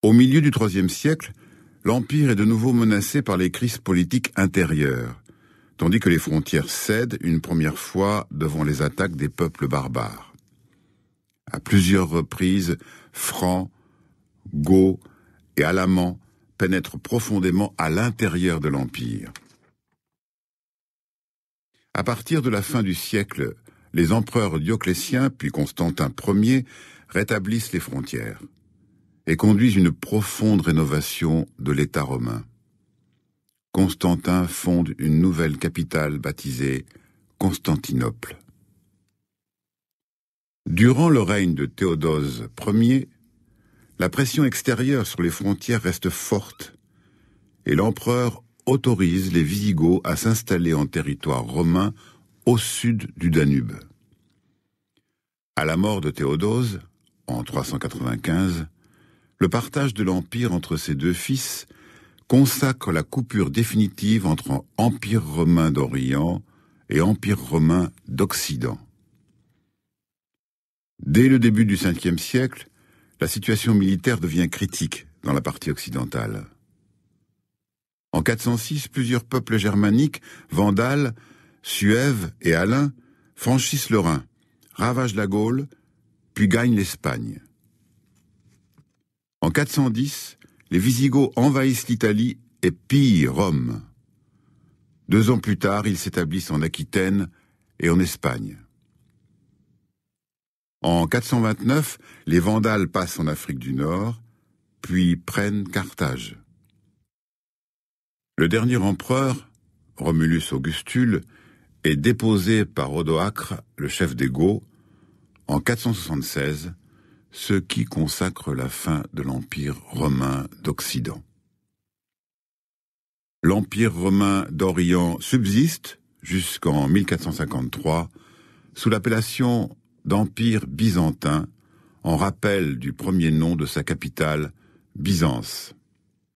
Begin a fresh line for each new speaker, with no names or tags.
Au milieu du IIIe siècle, l'Empire est de nouveau menacé par les crises politiques intérieures, tandis que les frontières cèdent une première fois devant les attaques des peuples barbares. À plusieurs reprises, Francs, Goths et Alamans pénètrent profondément à l'intérieur de l'Empire. À partir de la fin du siècle, les empereurs Dioclétien puis Constantin Ier rétablissent les frontières et conduisent une profonde rénovation de l'État romain. Constantin fonde une nouvelle capitale baptisée Constantinople. Durant le règne de Théodose Ier, la pression extérieure sur les frontières reste forte et l'empereur autorise les Visigoths à s'installer en territoire romain au sud du Danube. À la mort de Théodose, en 395, le partage de l'Empire entre ses deux fils consacre la coupure définitive entre Empire romain d'Orient et Empire romain d'Occident. Dès le début du Ve siècle, la situation militaire devient critique dans la partie occidentale. En 406, plusieurs peuples germaniques, Vandales, Suèves et Alains, franchissent le Rhin, ravagent la Gaule, puis gagnent l'Espagne. En 410, les Visigoths envahissent l'Italie et pillent Rome. 2 ans plus tard, ils s'établissent en Aquitaine et en Espagne. En 429, les Vandales passent en Afrique du Nord, puis prennent Carthage. Le dernier empereur, Romulus Augustule, est déposé par Odoacre, le chef des Goths, en 476, ce qui consacre la fin de l'Empire romain d'Occident. L'Empire romain d'Orient subsiste jusqu'en 1453 sous l'appellation d'Empire byzantin, en rappel du premier nom de sa capitale, Byzance.